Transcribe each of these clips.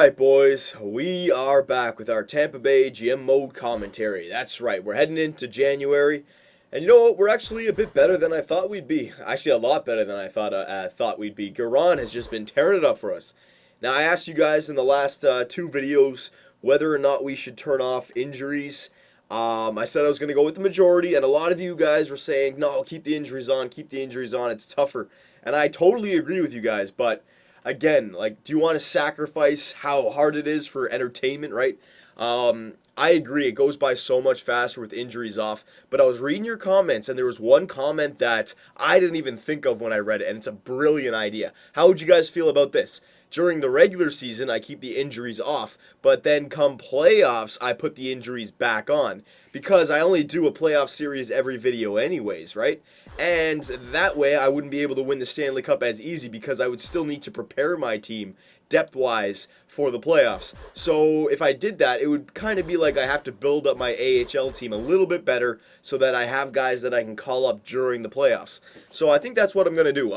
Alright, boys, we are back with our Tampa Bay GM mode commentary. That's right, we're heading into January, and you know what? We're actually a bit better than I thought we'd be. Actually, a lot better than I thought we'd be. Garon has just been tearing it up for us. Now, I asked you guys in the last two videos whether or not we should turn off injuries. I said I was going to go with the majority, and a lot of you guys were saying, no, keep the injuries on, keep the injuries on, it's tougher. And I totally agree with you guys, but again, like, do you want to sacrifice how hard it is for entertainment, right? I agree, it goes by so much faster with injuries off, but I was reading your comments, and there was one comment that I didn't even think of when I read it, and it's a brilliant idea. How would you guys feel about this? During the regular season, I keep the injuries off, but then come playoffs, I put the injuries back on because I only do a playoff series every video anyways, right? And that way, I wouldn't be able to win the Stanley Cup as easy because I would still need to prepare my team depth-wise for the playoffs. So if I did that, it would kind of be like I have to build up my AHL team a little bit better so that I have guys that I can call up during the playoffs. So I think that's what I'm going to do.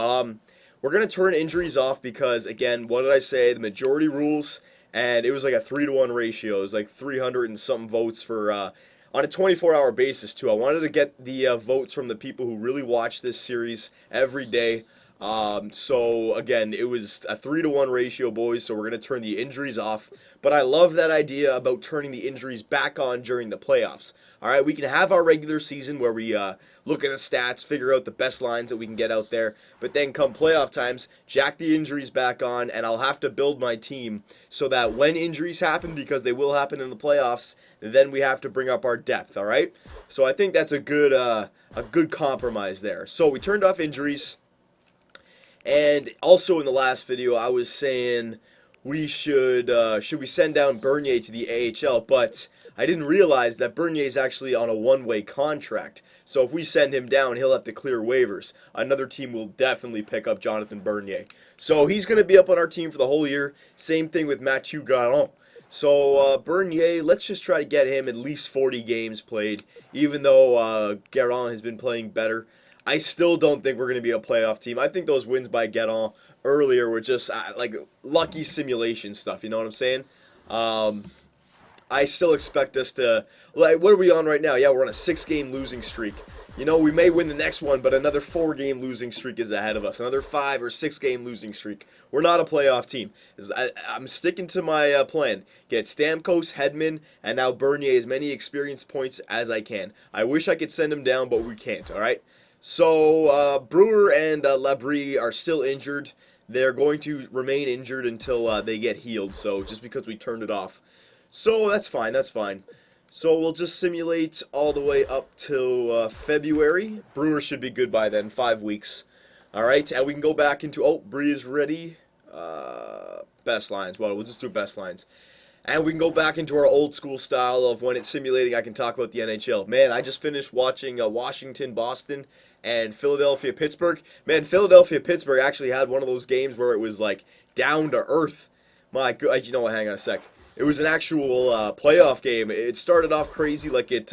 We're going to turn injuries off because, again, what did I say? The majority rules, and it was like a 3-to-1 ratio. It was like 300 and something votes for on a 24-hour basis, too. I wanted to get the votes from the people who really watch this series every day. So, again, it was a 3-to-1 ratio, boys, so we're going to turn the injuries off. But I love that idea about turning the injuries back on during the playoffs. All right, we can have our regular season where we look at the stats, figure out the best lines that we can get out there, but then come playoff times, jack the injuries back on, and I'll have to build my team so that when injuries happen, because they will happen in the playoffs, then we have to bring up our depth, all right? So I think that's a good compromise there. So we turned off injuries, and also in the last video, I was saying we should we send down Bernier to the AHL, but I didn't realize that Bernier is actually on a one-way contract. So if we send him down, he'll have to clear waivers. Another team will definitely pick up Jonathan Bernier. So he's going to be up on our team for the whole year. Same thing with Mathieu Garon. So Bernier, let's just try to get him at least 40 games played, even though Garon has been playing better. I still don't think we're going to be a playoff team. I think those wins by Garon earlier were just like lucky simulation stuff. You know what I'm saying? I still expect us to, like, what are we on right now? Yeah, we're on a 6-game losing streak. You know, we may win the next one, but another 4-game losing streak is ahead of us. Another 5 or 6-game losing streak. We're not a playoff team. I'm sticking to my plan. Get Stamkos, Hedman, and now Bernier as many experience points as I can. I wish I could send him down, but we can't, all right? So, Brewer and Labrie are still injured. They're going to remain injured until they get healed, so just because we turned it off. So that's fine, that's fine. So we'll just simulate all the way up till February. Brewer should be good by then, 5 weeks. Alright, and we can go back into, oh, Bree is ready. Best lines, well, we'll just do best lines. And we can go back into our old school style of when it's simulating, I can talk about the NHL. Man, I just finished watching Washington, Boston, and Philadelphia, Pittsburgh. Man, Philadelphia, Pittsburgh actually had one of those games where it was like down to earth. My God, you know what, hang on a sec. It was an actual playoff game. It started off crazy like it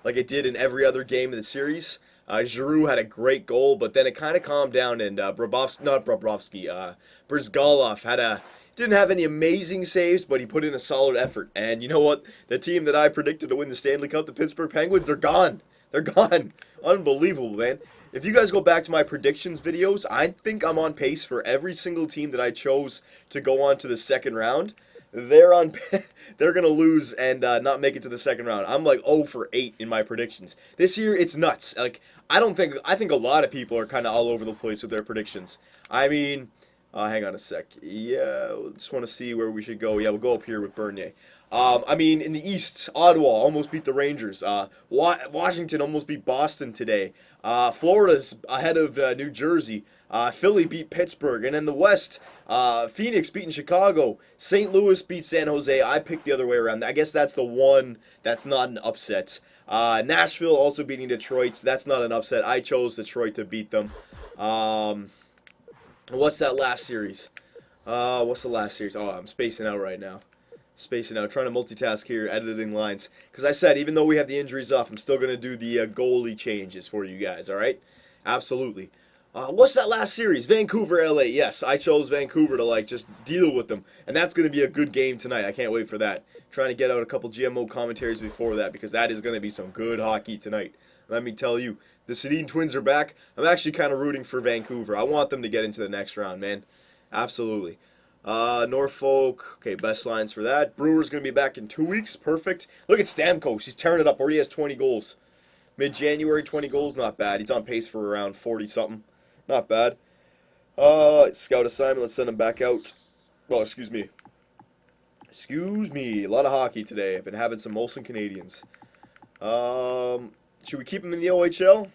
did in every other game of the series. Giroux had a great goal, but then it kind of calmed down, and Brzgalov didn't have any amazing saves, but he put in a solid effort. And you know what? The team that I predicted to win the Stanley Cup, the Pittsburgh Penguins, they're gone. They're gone. Unbelievable, man. If you guys go back to my predictions videos, I think I'm on pace for every single team that I chose to go on to the second round. They're going to lose and not make it to the second round. I'm like 0 for 8 in my predictions. This year, it's nuts. Like, I think a lot of people are kind of all over the place with their predictions. I mean, hang on a sec. Yeah, just want to see where we should go. Yeah, we'll go up here with Bernier. I mean, in the East, Ottawa almost beat the Rangers. Washington almost beat Boston today. Florida's ahead of New Jersey. Philly beat Pittsburgh. And in the West, Phoenix beating Chicago. St. Louis beat San Jose. I picked the other way around. I guess that's the one that's not an upset. Nashville also beating Detroit. That's not an upset. I chose Detroit to beat them. What's that last series? What's the last series? Oh, I'm spacing out right now. Spacing out, trying to multitask here, editing lines. Because I said, even though we have the injuries off, I'm still going to do the goalie changes for you guys, all right? Absolutely. What's that last series? Vancouver, LA. Yes, I chose Vancouver to like just deal with them, and that's going to be a good game tonight. I can't wait for that. Trying to get out a couple GMO commentaries before that because that is going to be some good hockey tonight. Let me tell you, the Sedin Twins are back. I'm actually kind of rooting for Vancouver. I want them to get into the next round, man. Absolutely. Norfolk. Okay, best lines for that. Brewers going to be back in 2 weeks. Perfect. Look at Stamkos. He's tearing it up. Already has 20 goals. Mid-January, 20 goals. Not bad. He's on pace for around 40-something. Not bad. Scout assignment. Let's send him back out. Well, excuse me. Excuse me. A lot of hockey today. I've been having some Molson Canadians. Should we keep him in the OHL?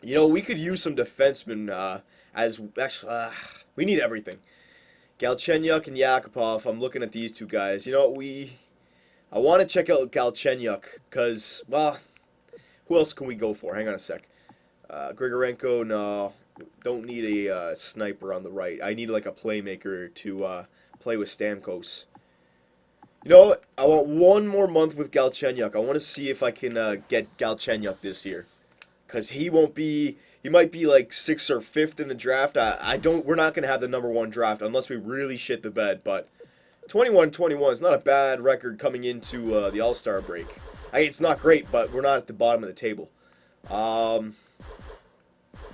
You know, we could use some defensemen as... Actually, we need everything. Galchenyuk and Yakupov. I'm looking at these two guys. You know what? I want to check out Galchenyuk because, well, who else can we go for? Hang on a sec. Grigorenko, no. Don't need a sniper on the right. I need like a playmaker to play with Stamkos. You know what? I want one more month with Galchenyuk. I want to see if I can get Galchenyuk this year. Because he won't be... He might be like 6th or 5th in the draft. We're not going to have the #1 draft unless we really shit the bed. But 21-21 is not a bad record coming into the All-Star break. It's not great, but we're not at the bottom of the table.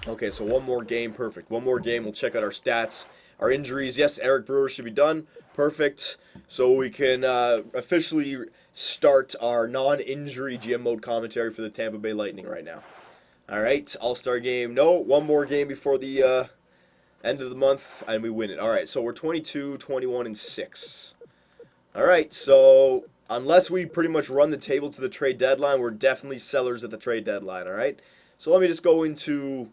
Okay, so one more game. Perfect. One more game. We'll check out our stats. Our injuries. Yes, Eric Brewer should be done. Perfect. So we can officially start our non-injury GM mode commentary for the Tampa Bay Lightning right now. All right, All-Star game. No, one more game before the end of the month, and we win it. All right, so we're 22, 21, and 6. All right, so unless we pretty much run the table to the trade deadline, we're definitely sellers at the trade deadline, all right? So let me just go into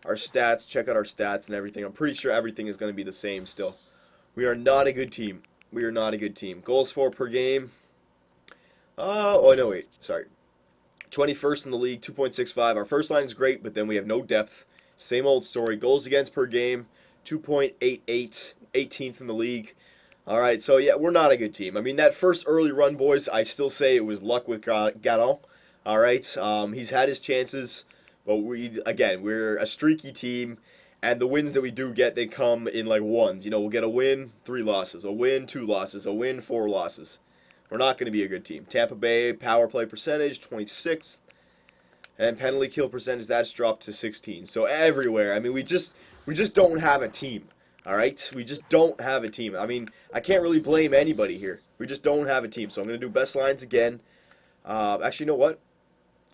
our stats, check out our stats and everything. I'm pretty sure everything is going to be the same still. We are not a good team. We are not a good team. Goals for per game. Oh, no, wait. Sorry. 21st in the league, 2.65. Our first line is great, but then we have no depth. Same old story. Goals against per game, 2.88, 18th in the league. All right, so yeah, we're not a good team. I mean, that first early run, boys, I still say it was luck with Garon. All right, he's had his chances, but we're a streaky team, and the wins that we do get, they come in like ones. You know, we'll get a win, 3 losses, a win, 2 losses, a win, 4 losses. We're not going to be a good team. Tampa Bay power play percentage 26th, and penalty kill percentage that's dropped to 16. So everywhere, I mean, we just don't have a team. All right, we just don't have a team. I mean, I can't really blame anybody here. We just don't have a team. So I'm going to do best lines again. Actually, you know what?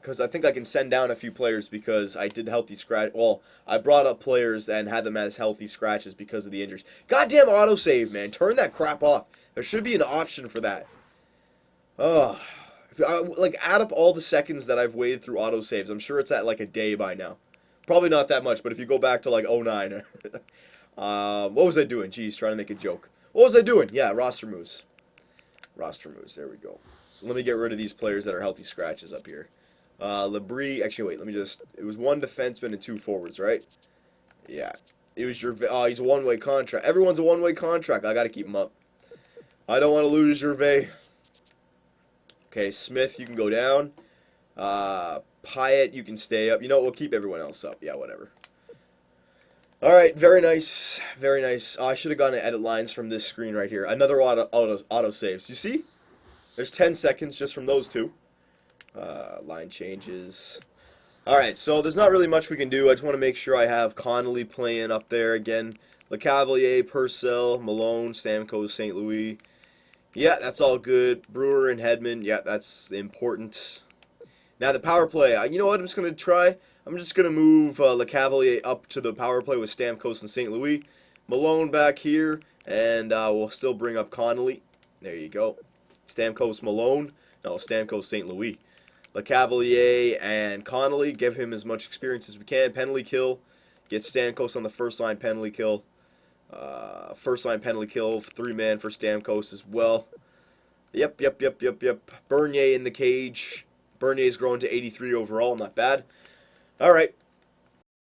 Because I think I can send down a few players because I did healthy scratch. Well, I brought up players and had them as healthy scratches because of the injuries. Goddamn autosave, man! Turn that crap off. There should be an option for that. Oh, like add up all the seconds that I've waited through autosaves. I'm sure it's at like a day by now. Probably not that much, but if you go back to like '09. What was I doing? Jeez, trying to make a joke. What was I doing? Yeah, roster moves. Roster moves. There we go. Let me get rid of these players that are healthy scratches up here. Labrie. Actually, wait. Let me just. It was 1 defenseman and 2 forwards, right? Yeah. It was your. Oh, he's a one-way contract. Everyone's a one-way contract. I got to keep him up. I don't want to lose Gervais. Okay, Smith, you can go down. Pyatt, you can stay up. You know, we'll keep everyone else up. Yeah, whatever. All right, very nice, very nice. Oh, I should have gone to edit lines from this screen right here. Another auto saves. You see? There's 10 seconds just from those two. Line changes. All right, so there's not really much we can do. I just want to make sure I have Connolly playing up there again. LeCavalier, Purcell, Malone, Stamkos, St. Louis. Yeah, that's all good. Brewer and Hedman, yeah, that's important. Now the power play. You know what I'm just going to try? I'm just going to move LeCavalier up to the power play with Stamkos and St. Louis. Malone back here, and we'll still bring up Connolly. There you go. Stamkos, Malone. No, Stamkos, St. Louis. LeCavalier and Connolly. Give him as much experience as we can. Penalty kill. Get Stamkos on the first line penalty kill. First line penalty kill, 3-man for Stamkos as well. Yep. Bernier in the cage. Bernier's grown to 83 overall, not bad. All right,